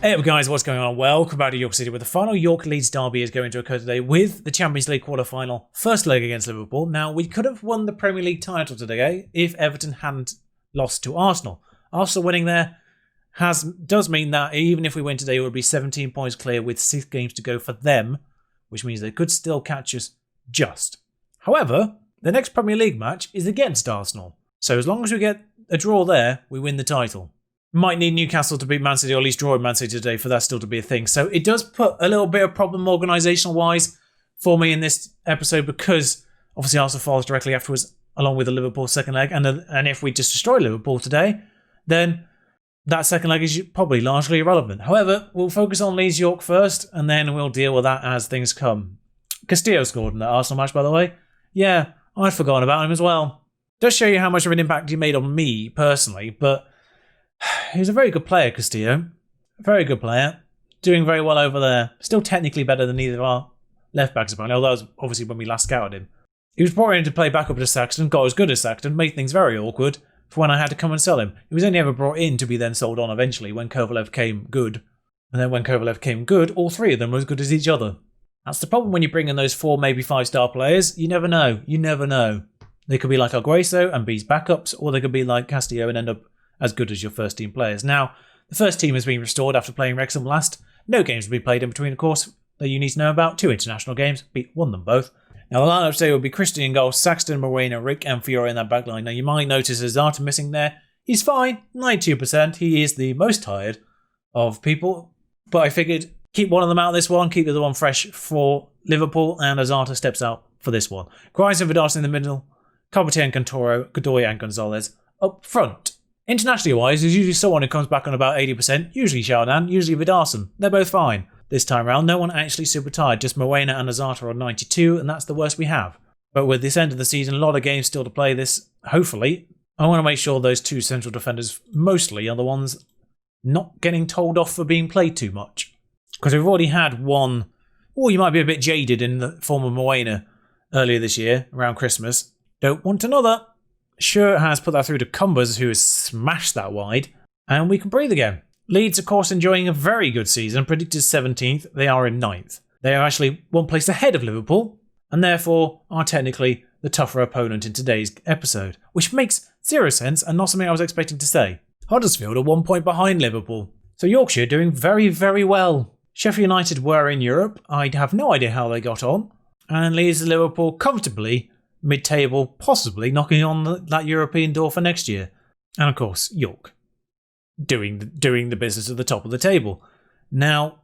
Hey up guys, what's going on? Welcome back to York City, where the final York-Leeds derby is going to occur today with the Champions League quarter final, first leg against Liverpool. Now, we could have won the Premier League title today if Everton hadn't lost to Arsenal. Arsenal winning there does mean that even if we win today, it would be 17 points clear with 6 games to go for them, which means they could still catch us just. However, the next Premier League match is against Arsenal. So as long as we get a draw there, we win the title. Might need Newcastle to beat Man City, or at least draw Man City today for that still to be a thing. So it does put a little bit of problem organisational-wise for me in this episode, because obviously Arsenal falls directly afterwards along with the Liverpool second leg. And if we just destroy Liverpool today, then that second leg is probably largely irrelevant. However, we'll focus on Leeds York first, and then we'll deal with that as things come. Castillo scored in that Arsenal match, by the way. Yeah, I'd forgotten about him as well. Does show you how much of an impact he made on me personally, but he's a very good player, Castillo. Very good player. Doing very well over there. Still technically better than either of our left-backs, apparently, although that was obviously when we last scouted him. He was brought in to play backup to Saxton, got as good as Saxton, made things very awkward for when I had to come and sell him. He was only ever brought in to be then sold on eventually when Kovalev came good. And then when Kovalev came good, all three of them were as good as each other. That's the problem when you bring in those 4, maybe 5-star players. You never know. You never know. They could be like Argueso and B's backups, or they could be like Castillo and end up as good as your first team players. Now, the first team has been restored after playing Wrexham last. No games will be played in between, of course, that you need to know about. 2 international games. Won them both. Now, the lineup today will be Christian in goal, Saxton, Moreno, Rick and Fiore in that back line. Now, you might notice Azarta missing there. He's fine, 92%. He is the most tired of people. But I figured, keep one of them out of this one, keep the other one fresh for Liverpool, and Azarta steps out for this one. Grimes and Vidal in the middle, Carpentier and Cantoro, Godoy and Gonzalez up front. Internationally wise, there's usually someone who comes back on about 80%, usually Showdown, usually Vidarson. They're both fine. This time around, no one actually super tired, just Moreno and Azarta on 92, and that's the worst we have. But with this end of the season, a lot of games still to play this, hopefully. I want to make sure those 2 central defenders mostly are the ones not getting told off for being played too much. Because we've already had one, you might be a bit jaded in the form of Moreno earlier this year, around Christmas. Don't want another. Sure has put that through to Cumbers, who has smashed that wide, and we can breathe again. Leeds, of course, enjoying a very good season, predicted 17th. They are in 9th. They are actually 1 place ahead of Liverpool, and therefore are technically the tougher opponent in today's episode, which makes 0 sense and not something I was expecting to say. Huddersfield are 1 point behind Liverpool, so Yorkshire doing very, very well. Sheffield United were in Europe. I have no idea how they got on, and Leeds and Liverpool comfortably mid-table, possibly knocking on that European door for next year. And of course, York doing the business at the top of the table. Now,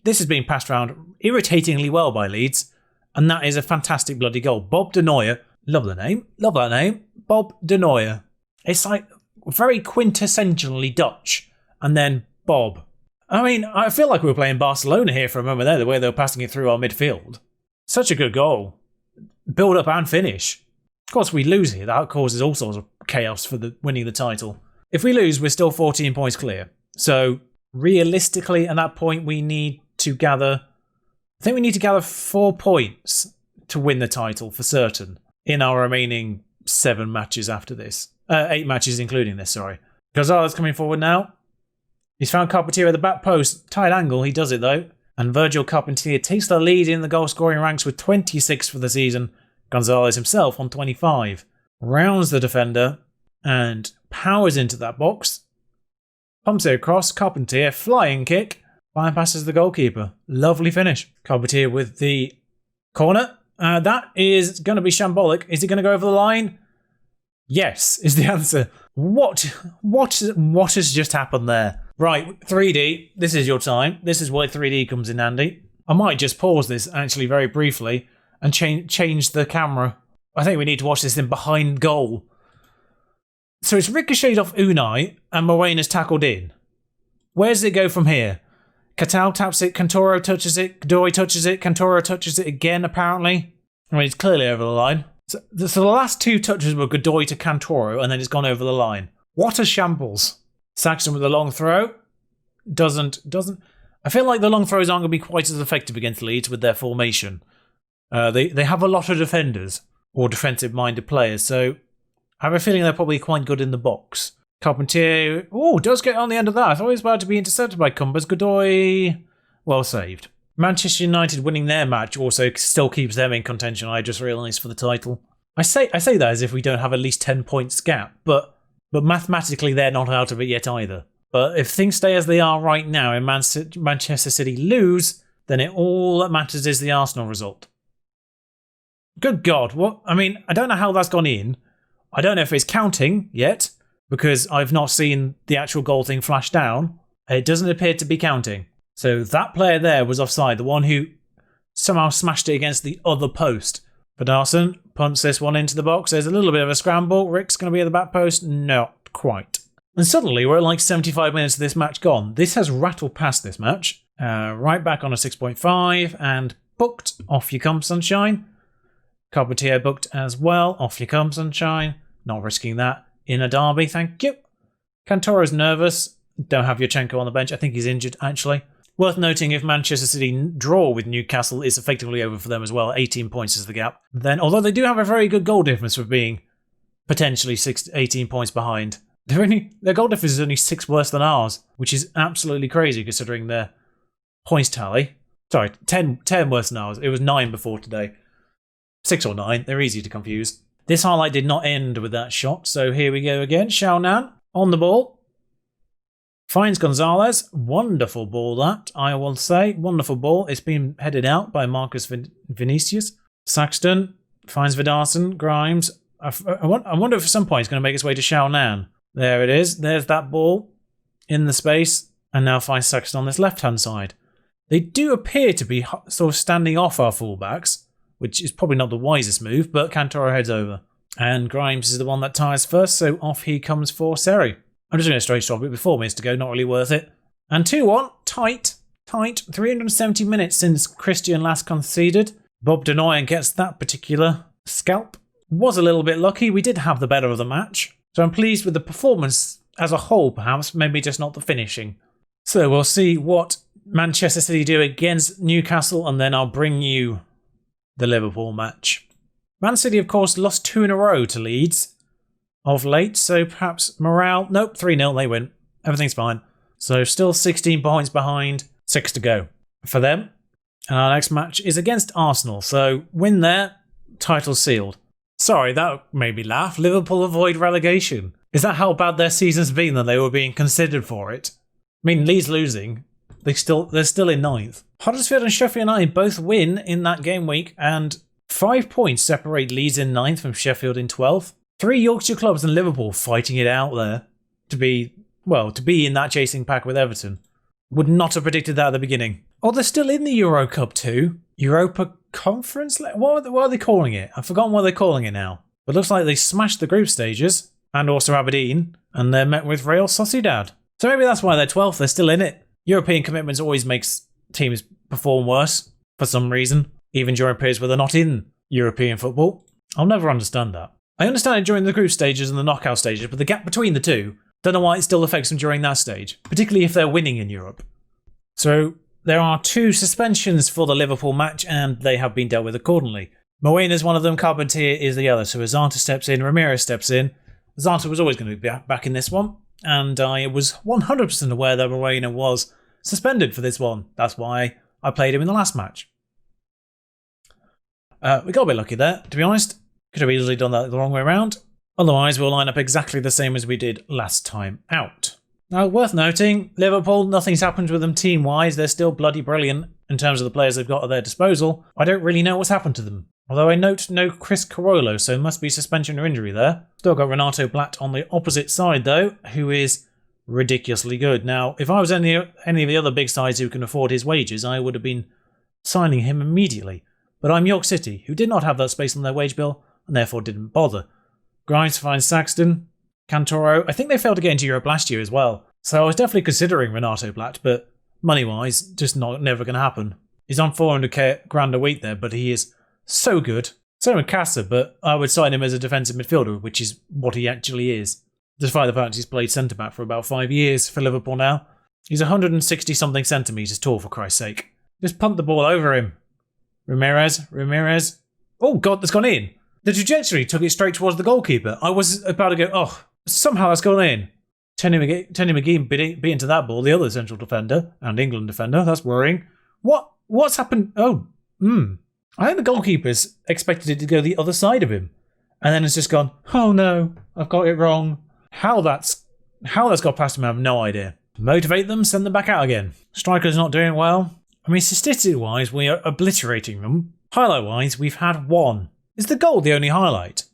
this is being passed around irritatingly well by Leeds, and that is a fantastic bloody goal. Bob De Nooijer, love that name, Bob De Nooijer. It's like very quintessentially Dutch, and then Bob. I mean, I feel like we were playing Barcelona here for a moment there, the way they were passing it through our midfield. Such a good goal. Build up and finish. Of course, we lose here. That causes all sorts of chaos for winning the title. If we lose, we're still 14 points clear. So, realistically, at that point, we need to gather 4 points to win the title for certain in our remaining 7 matches after this. 8 matches including this, sorry. Gonzalez coming forward now. He's found Carpentier at the back post. Tight angle, he does it though. And Virgil Carpentier takes the lead in the goal-scoring ranks with 26 for the season. Gonzalez himself on 25. Rounds the defender and powers into that box. Pumps it across. Carpentier, flying kick. Bypasses the goalkeeper. Lovely finish. Carpentier with the corner. That is going to be shambolic. Is it going to go over the line? Yes, is the answer. What has just happened there? Right, 3D, this is your time. This is where 3D comes in handy. I might just pause this actually very briefly and change the camera. I think we need to watch this in behind goal. So it's ricocheted off Unai and Moreno's tackled in. Where does it go from here? Catal taps it, Cantoro touches it, Godoy touches it, Cantoro touches it again apparently. I mean, it's clearly over the line. So the last 2 touches were Godoy to Cantoro and then it's gone over the line. What a shambles. Saxton with a long throw. Doesn't. I feel like the long throws aren't going to be quite as effective against Leeds with their formation. They have a lot of defenders or defensive-minded players, so I have a feeling they're probably quite good in the box. Carpentier, does get on the end of that. I thought he was about to be intercepted by Cumbers. Godoy, well saved. Manchester United winning their match also still keeps them in contention, I just realised, for the title. I say that as if we don't have at least 10 points gap, but mathematically they're not out of it yet either. But if things stay as they are right now and Manchester City lose, then all that matters is the Arsenal result. Good God, what? I mean, I don't know how that's gone in. I don't know if it's counting yet, because I've not seen the actual goal thing flash down. It doesn't appear to be counting. So that player there was offside, the one who somehow smashed it against the other post. Pedersen punts this one into the box. There's a little bit of a scramble. Rick's going to be at the back post. Not quite. And suddenly we're at like 75 minutes of this match gone. This has rattled past this match. Right back on a 6.5 and booked. Off you come, sunshine. Carpentier booked as well. Off you come, sunshine. Not risking that in a derby, thank you. Cantoro's nervous. Don't have Yurchenko on the bench. I think he's injured, actually. Worth noting, if Manchester City draw with Newcastle, it's effectively over for them as well. 18 points is the gap. Then, although they do have a very good goal difference for being potentially 18 points behind, their goal difference is only 6 worse than ours, which is absolutely crazy considering their points tally. Sorry, 10 worse than ours. It was 9 before today. 6 or 9. They're easy to confuse. This highlight did not end with that shot, so here we go again. Showdown on the ball. Finds Gonzalez. Wonderful ball that, I will say. Wonderful ball. It's been headed out by Marcus Vinicius. Saxton finds Vidarson. Grimes. I wonder if at some point he's going to make his way to Showdown. There it is. There's that ball in the space. And now finds Saxton on this left-hand side. They do appear to be sort of standing off our fullbacks, which is probably not the wisest move, but Cantoro heads over. And Grimes is the one that tires first, so off he comes for Seri. I'm just going to straight stop it with 4 minutes to go, not really worth it. And 2-1, tight, 370 minutes since Christian last conceded. Bob Denoyan gets that particular scalp. Was a little bit lucky, we did have the better of the match. So I'm pleased with the performance as a whole, perhaps, maybe just not the finishing. So we'll see what Manchester City do against Newcastle, and then I'll bring you the Liverpool match. Man City, of course, lost 2 in a row to Leeds of late, so perhaps morale... Nope, 3-0, they win. Everything's fine. So still 16 points behind, 6 to go for them. And our next match is against Arsenal, so win there, title sealed. Sorry, that made me laugh. Liverpool avoid relegation. Is that how bad their season's been that they were being considered for it? I mean, Leeds losing, they're still in 9th. Huddersfield and Sheffield United both win in that game week, and 5 points separate Leeds in 9th from Sheffield in 12th. 3 Yorkshire clubs and Liverpool fighting it out there to be in that chasing pack with Everton. Would not have predicted that at the beginning. Oh, they're still in the Euro Cup too. Europa Conference? What are they calling it? I've forgotten what they're calling it now. But it looks like they smashed the group stages, and also Aberdeen, and they're met with Real Sociedad. So maybe that's why they're 12th, they're still in it. European commitments always makes teams perform worse, for some reason, even during periods where they're not in European football. I'll never understand that. I understand it during the group stages and the knockout stages, but the gap between the two, don't know why it still affects them during that stage, particularly if they're winning in Europe. So there are 2 suspensions for the Liverpool match, and they have been dealt with accordingly. Moena is one of them, Carpentier is the other. So Azanta steps in, Ramirez steps in. Azanta was always going to be back in this one, and I was 100% aware that Moena was suspended for this one. That's why I played him in the last match. We got a bit lucky there, to be honest. Could have easily done that the wrong way around. Otherwise, we'll line up exactly the same as we did last time out. Now, worth noting, Liverpool, nothing's happened with them team-wise. They're still bloody brilliant in terms of the players they've got at their disposal. I don't really know what's happened to them. Although I note no Chris Carollo, so must be suspension or injury there. Still got Renato Blatt on the opposite side, though, who is ridiculously good. Now, if I was any of the other big sides who can afford his wages, I would have been signing him immediately. But I'm York City, who did not have that space on their wage bill, and therefore didn't bother. Grimes finds Saxton. Cantoro, I think they failed to get into Europe last year as well. So I was definitely considering Renato Blatt, but money-wise, just never going to happen. He's on 400k grand a week there, but he is so good. So in Casa, but I would sign him as a defensive midfielder, which is what he actually is. Despite the fact he's played centre-back for about 5 years for Liverpool now. He's 160-something centimetres tall, for Christ's sake. Just punt the ball over him. Ramirez. Oh, God, that's gone in. The trajectory took it straight towards the goalkeeper. I was about to go, oh, somehow that's gone in. Tony McGee beat into that ball, the other central defender and England defender. That's worrying. What's happened? Oh, I think the goalkeeper's expected it to go the other side of him. And then it's just gone, oh no, I've got it wrong. How that's got past him, I have no idea. Motivate them, send them back out again. Striker's not doing well. I mean, statistic-wise, we are obliterating them. Highlight-wise, we've had one. Is the goal the only highlight?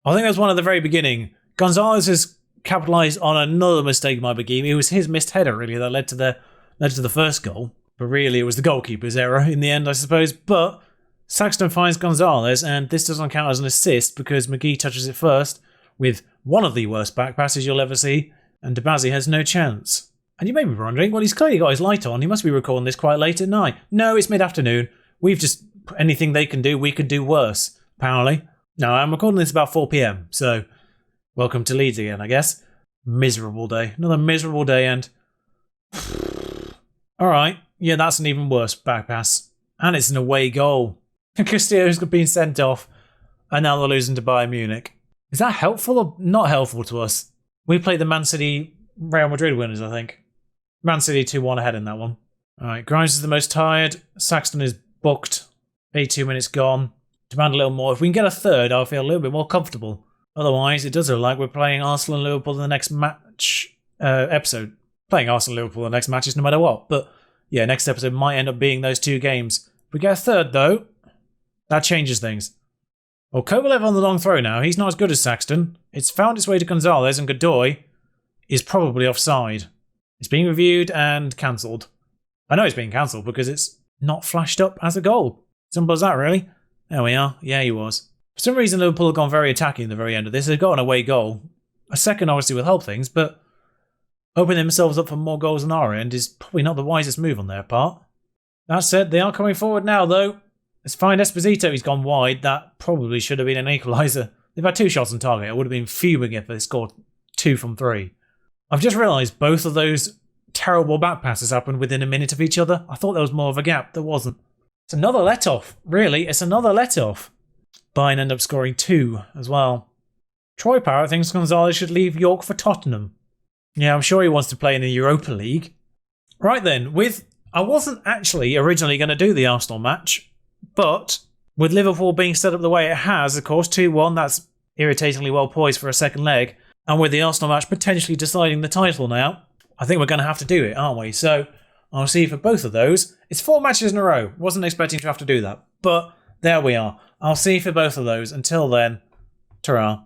I think that's one at the very beginning. Gonzalez has capitalised on another mistake by McGee. It was his missed header, really, that led to the first goal. But really, it was the goalkeeper's error in the end, I suppose. But Saxton finds Gonzalez, and this doesn't count as an assist because McGee touches it first with one of the worst back passes you'll ever see, and Debazi has no chance. And you may be wondering, well, he's clearly got his light on. He must be recording this quite late at night. No, it's mid-afternoon. We've just... anything they can do, we could do worse, apparently. No, I'm recording this about 4 p.m, so welcome to Leeds again, I guess. Miserable day. Another miserable day, and... Alright, yeah, that's an even worse back pass. And it's an away goal. Castillo's been sent off, and now they're losing to Bayern Munich. Is that helpful or not helpful to us? We played the Man City Real Madrid winners, I think. Man City 2-1 ahead in that one. Alright, Grimes is the most tired. Saxton is booked. 82 minutes gone. Demand a little more. If we can get a third, I'll feel a little bit more comfortable. Otherwise, it does look like we're playing Arsenal and Liverpool in the next match episode. Playing Arsenal and Liverpool in the next matches no matter what. But yeah, next episode might end up being those two games. If we get a third, though, that changes things. Well, Kovalev on the long throw now. He's not as good as Saxton. It's found its way to Gonzalez, and Godoy is probably offside. It's being reviewed and cancelled. I know it's being cancelled because it's not flashed up as a goal. Simple as that, really. There we are. Yeah, he was. For some reason, Liverpool have gone very attacking at the very end of this. They've got an away goal. A second, obviously, will help things, but opening themselves up for more goals on our end is probably not the wisest move on their part. That said, they are coming forward now, though. Let's find Esposito. He's gone wide. That probably should have been an equaliser. They've had 2 shots on target. I would have been fuming if they scored 2 from 3. I've just realised both of those terrible back passes happened within a minute of each other. I thought there was more of a gap. There wasn't. It's another let-off. Really, it's another let-off. Bayern end up scoring 2 as well. Troy Parrott thinks Gonzalez should leave York for Tottenham. Yeah, I'm sure he wants to play in the Europa League. Right then, I wasn't actually originally going to do the Arsenal match, but with Liverpool being set up the way it has, of course, 2-1, that's irritatingly well poised for a second leg, and with the Arsenal match potentially deciding the title now, I think we're going to have to do it, aren't we? So I'll see for both of those. It's 4 matches in a row. Wasn't expecting to have to do that, but there we are. I'll see for both of those. Until then, ta-ra.